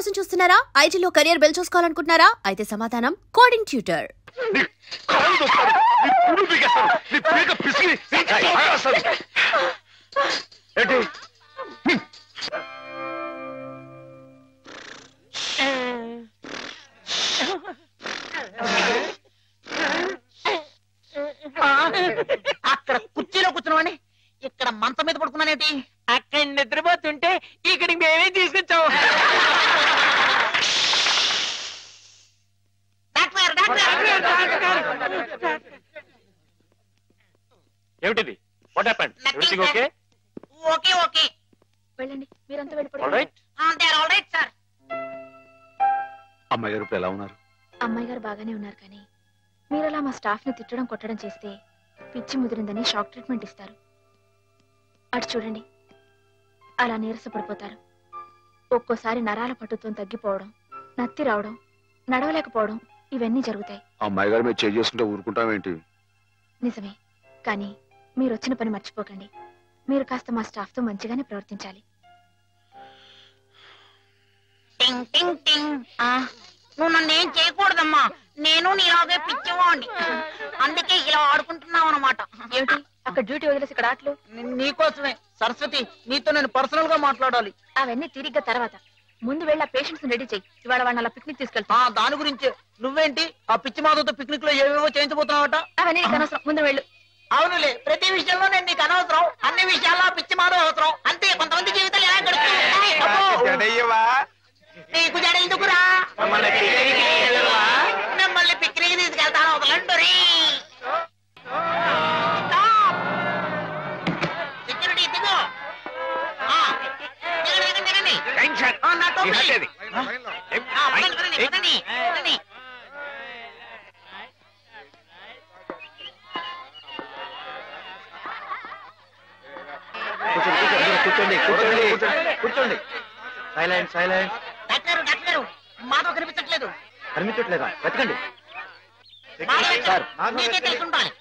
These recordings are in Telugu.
కోసం చూస్తున్నారా? ఐటీలో కెరియర్ బిల్డ్ చూసుకోవాలనుకుంటున్నారా? అయితే సమాధానం కోడింగ్ ట్యూటర్. అక్కడ కుర్చీలో కూర్చున్నామని ఇక్కడ మంచం మీద పడుకున్నానేంటి? అక్కడ నిద్రపోతుంటే ఇక్కడికి మేమే తీసుకొచ్చాము. ఏమిటిది? What happened? Everything okay? Okay okay. వెళ్ళండి, మీరంతా వెళ్ళిపోండి. Alright alright sir. అమ్మాయి గారు ఇప్పుడు ఎలా ఉన్నారు? అమ్మాయి గారు బాగానే ఉన్నారు, కానీ మీరు అలా మా స్టాఫ్ ని తిట్టడం కొట్టడం చేస్తే పిచ్చి ముదిరిందని షాక్ ట్రీట్మెంట్ ఇస్తారు. అటు చూడండి, అలా నీరసపడిపోతారు. ఒక్కోసారి నరాల పట్టుతో తగ్గిపోవడం, నత్తి రావడం, నడవలేకపోవడం ఇవన్నీ జరుగుతాయి. అమ్మాయి గారు మీరు చేసుకుంటే ఊరుకుంటామేంటి? నిజమే, కానీ మీరు వచ్చిన పని మర్చిపోకండి. మీరు కాస్త మా స్టాఫ్ తో మంచిగానే ప్రవర్తించాలి. టింగ్ టింగ్ టింగ్. నువ్వు నన్ను ఏం చేయకూడదమ్మా, నేను నీలాగే పిచ్చివాడిని, అందుకే ఇలా ఆడుకుంటున్నావు అన్నమాట. ఏమిటి అక్కడ డ్యూటీ వదిలేసి ఇక్కడ ఆటలు? నీకోసమే సరస్వతి, నీతో నేను పర్సనల్ గా మాట్లాడాలి. అవన్నీ తిరిగ్గా తర్వాత. ముందు వెళ్ళి ఆ పేషెంట్స్ రెడీ చేయి. ఇవాళ వాళ్ళ అలా పిక్నిక్ తీసుకెళ్తా. దాని గురించే. నువ్వేంటి ఆ పిచ్చి మాధవతో పిక్నిక్ లో ఏవేవో చేయించబోతున్నావట? అవన్నీ నీకు అనవసరం, ముందు వెళ్ళు. అవునులే, ప్రతి విషయంలో నేను నీకు అనవసరం, అన్ని విషయాల్లో పిచ్చి మాధవ అవసరం. అంతే, కొంతమంది జీవితాలు ఎలా గడుపుతాయి. నీకు జడ ఎందుకురా? మిమ్మల్ని పిక్నిక్ తీసుకెళ్తాను, వదలండి. సెక్యూరిటీ దిగు. కూర్చోండి కూర్చోండి కూర్చోండి. Silent silent. Doctor doctor, Madhava కనిపించట్లేదు. కనిపించట్లేదా? వెతకండి సార్, మీకే తెలుసుండాలి.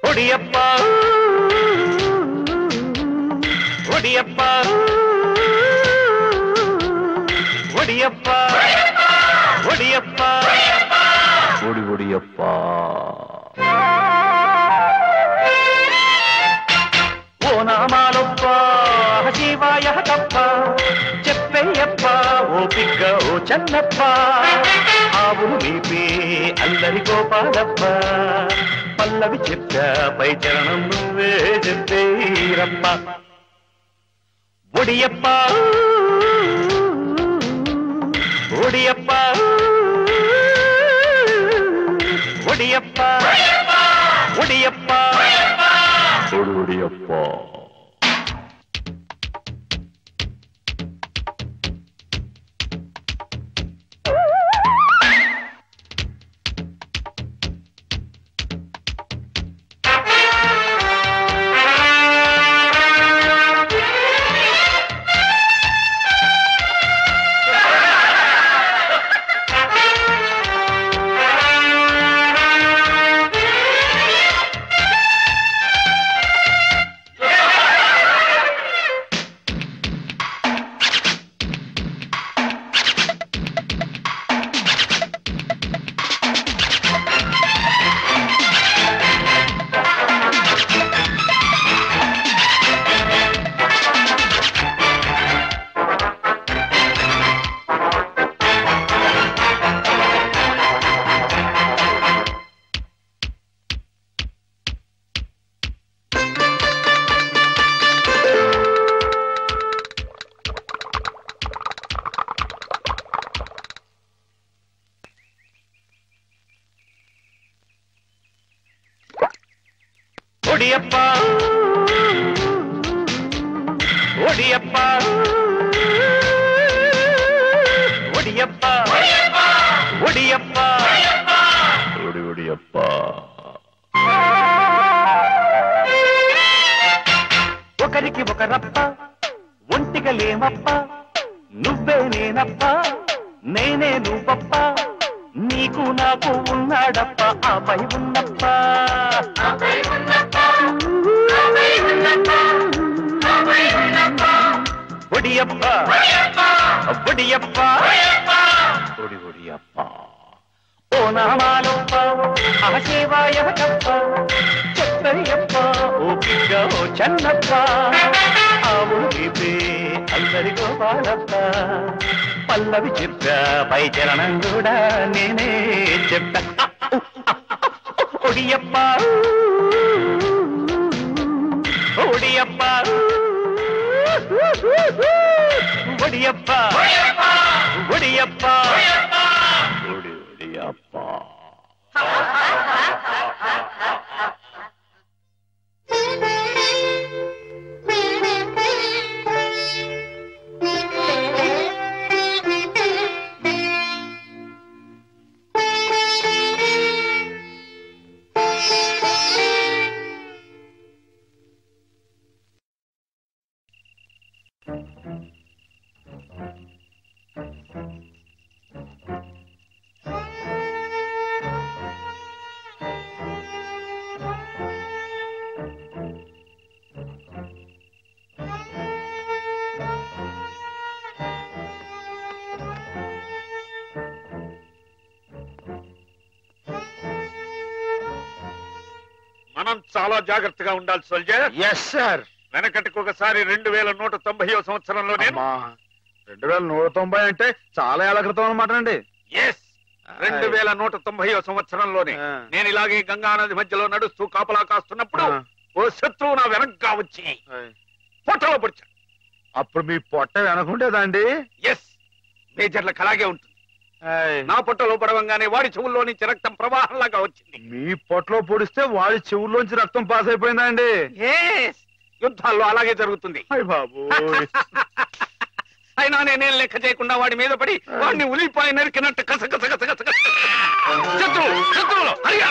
ఒడియప్ప ఒడియప్ప ఒడియప్ప ఒడియప్ప ఒడి ఒడియప్ప. ఓ నామాలొప్ప శివాయ తప్ప చెప్పయ్యప్ప ఓ పిగ్గ ఓ చన్నప్ప ఆవులు మీపే అల్లరి గోపాలప్ప పల్లవి చెప్పా పై చరణం నువ్వే చెప్పేరప్ప. ఒడియప్ప ఒడియప్ప ఒడియప్ప ఒడియప్ప ఒడి ఒడియప్ప. ఒడియప్ప ఒడియప్ప ఒడియప్ప ఒడియప్ప ఒడియప్ప ఒకరికి ఒకరప్ప ఒంటిగా లేమప్ప నువ్వే నేనప్ప నేనే నువ్వప్ప నీకు నాకు ఉన్నాడప్ప ఆపై ఉన్నప్ప ఒడియప్ప ఒడియప్ప ఒడియప్ప ఓ నామాలప్ప ఆశేవాయప్ప చెప్పయ్యప్ప ఓ బిడ్డ ఓ చెన్నప్ప ఆవు నీపే అల్లరి గోపాలప్ప పల్లవి చెప్పా పై చరణం కూడా నేనే చెప్పా ఒడియప్ప ఒడియప్ప ఒడియప్ప ఒడియప్ప ఒడియప్ప మనం చాలా జాగ్రత్తగా ఉండాలి సోల్జర్. Yes sir. వెనకటికి ఒకసారి 2190వ సంవత్సరంలో నేను 2190 అంటే చాలా ఏళ్ల క్రితం అన్నమాట అండి. ఎస్ 2190వ సంవత్సరంలోనే నేను ఇలాగే గంగా నది మధ్యలో నడుస్తూ కాపలా కాస్తున్నప్పుడు ఓ శత్రువు నా వెనక్గా వచ్చి పొట్టలో పొడిచాడు. అప్పుడు మీ పొట్ట వెనకుండేదండి? ఎస్ మేజర్లకు అలాగే ఉంటుంది. నా పొట్టలో పడవంగానే వాడి చెవుల్లో నుంచి రక్తం ప్రవాహంలాగా వచ్చింది. మీ పొట్టలో పొడిస్తే వాడి చెవుల్లోంచి రక్తం పాస్ అయిపోయిందా అండి? యుద్ధాల్లో అలాగే జరుగుతుంది. బాబు అయినా నేనేం లెక్క చేయకుండా వాడి మీద పడి వాడిని ఉలిపాయ నరికినట్టు కసకస కసకస శత్రువులు హరియా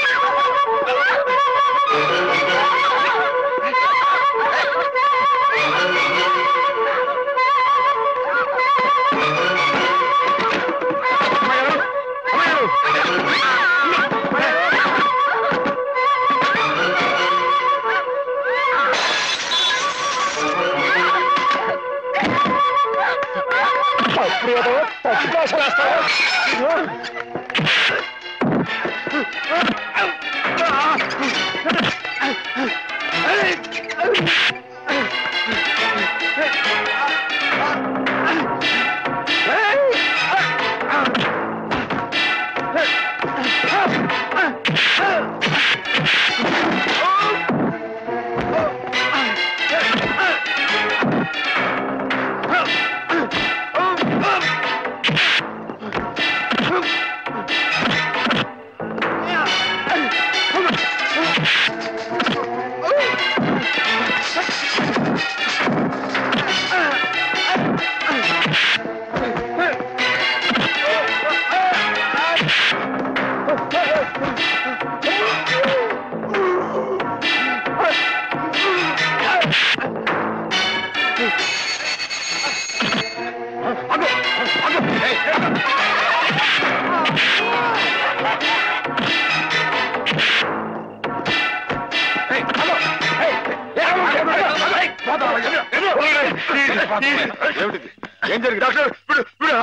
ఏం జరిగింది డాక్టర్?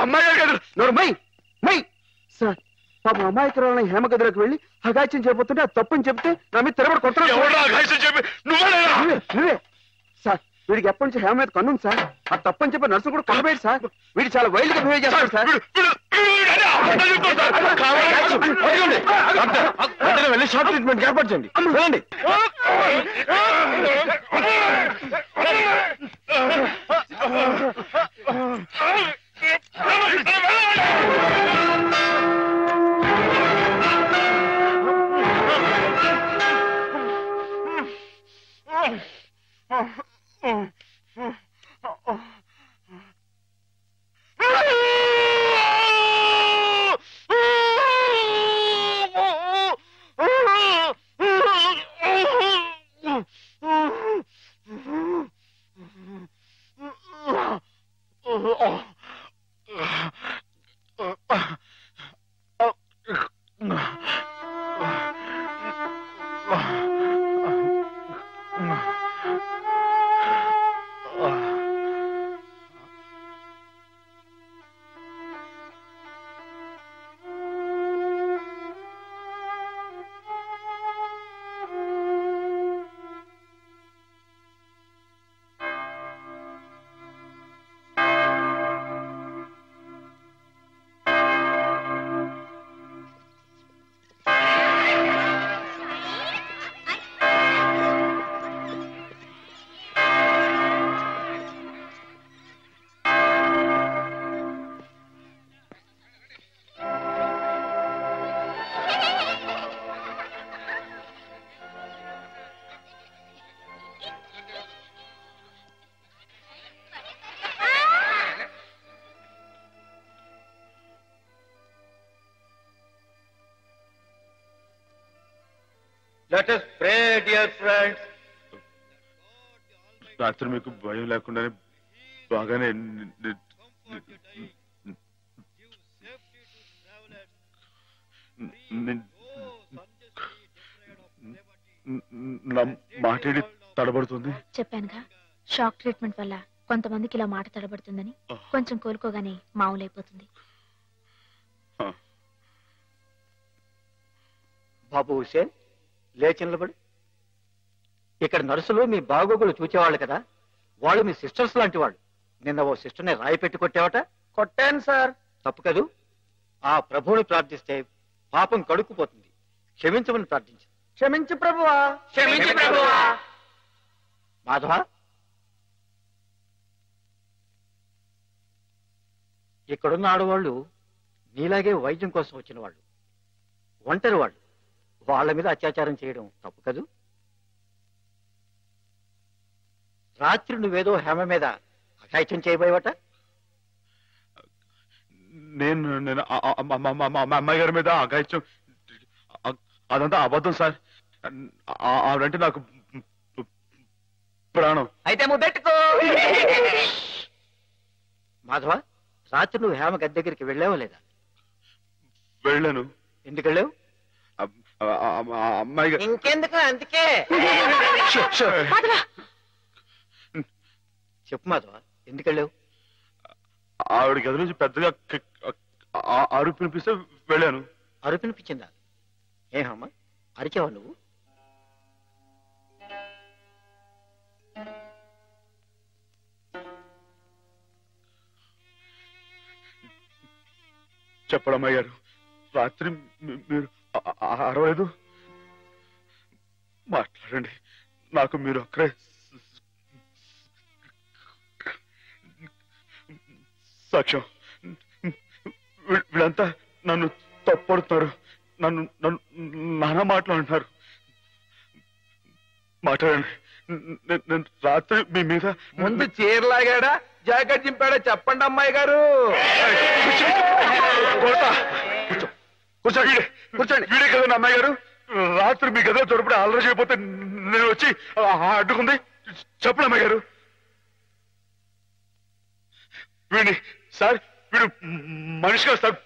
అమ్మాయి గారు సార్ పాపం అమాయకురాలని హేమ గదిలోకి వెళ్ళి అగాచ్యం చేయబోతుంటే అది తప్పని చెప్తే నా మీద తిరగబడి కొట్టాను. నువ్వే సార్. వీడికి ఎప్పటి నుంచి హేమ మీద కన్నుంది సార్. ఆ తప్పని చెప్పి నర్సు కూడా కొనబోయేది సార్. వీడు చాలా వైల్డ్ గా బిహేవ్ చేస్తాడు సార్. వెళ్ళి షార్ట్ ట్రీట్మెంట్ ఏర్పాటు చేయండి. చూడండి Let us pray, dear friends. రాత్రి మీకు భయం లేకుండానే బాగానే నా మాట్లాడి తడబడుతుంది. చెప్పానుగా, షాక్ ట్రీట్మెంట్ వల్ల కొంతమందికి ఇలా మాట తడబడుతుందని. కొంచెం కోలుకోగానే మామూలైపోతుంది. బాబు హుసేన్, లేచి నిలబడు. ఇక్కడ నర్సులు మీ బాగోగులు చూచేవాళ్ళు కదా, వాళ్ళు మీ సిస్టర్స్ లాంటి వాళ్ళు. నిన్న ఓ సిస్టర్ని రాయి పెట్టి కొట్టావట. కొట్టాను సార్. తప్పు కదూ. ఆ ప్రభువుని ప్రార్థిస్తే పాపం కడుక్కుపోతుంది. క్షమించమని ప్రార్థించు. క్షమించు ప్రభువా, క్షమించు ప్రభువా. మాధవ, ఇక్కడున్న ఆడవాళ్ళు నీలాగే వైద్యం కోసం వచ్చిన వాళ్ళు, ఒంటరి వాళ్ళు. వాళ్ళ మీద అత్యాచారం చేయడం తప్పు కదూ. రాత్రి నువ్వేదో హేమ మీద అఘాయిత్యం చేయబోయేవట. నేను అమ్మాయి గారి మీద అఘాయిత్యం, అదంతా అబద్ధం సార్. ఆవిడంటే నాకు ప్రాణం. అయితే ముద్దెట్టుకో. మాధవ, రాత్రి నువ్వు హేమ గది దగ్గరికి వెళ్ళావా లేదా? వెళ్ళాను. ఎందుకు వెళ్ళావు? అమ్మాయి గారు ఇంకెందుకు, అందుకే. చెప్పు మాధవ, ఎందుకు వెళ్ళావు? ఆవిడ గది నుంచి పెద్దగా అరుపు వినిపిస్తే వెళ్ళాను. అరుపు వినిపించిందా? ఏమమ్మా, అరిచావా నువ్వు? చెప్పడం అమ్మాయి గారు, రాత్రి మీరు అరవలేదు. మాట్లాడండి, నాకు మీరు అక్కడే సాక్ష్యం. వీళ్ళంతా నన్ను తప్పడుతున్నారు, నన్ను నానా మాట్లాడుతున్నారు. మాట్లాడండి. నేను రాత్రి మీ మీద ముందు చీరలాగాడా జాకెట్ చింపాడా చెప్పండి అమ్మాయి గారు. కూర్చోండి. వీడే కదండి అమ్మాయి గారు. రాత్రి మీ గదిలో చొరపడి అల్లరి చేయకపోతే నేను వచ్చి అడ్డుకుంది. చెప్పండి అమ్మాయి గారు. వీడిని సార్, వీడు మనిషి కాదు సార్,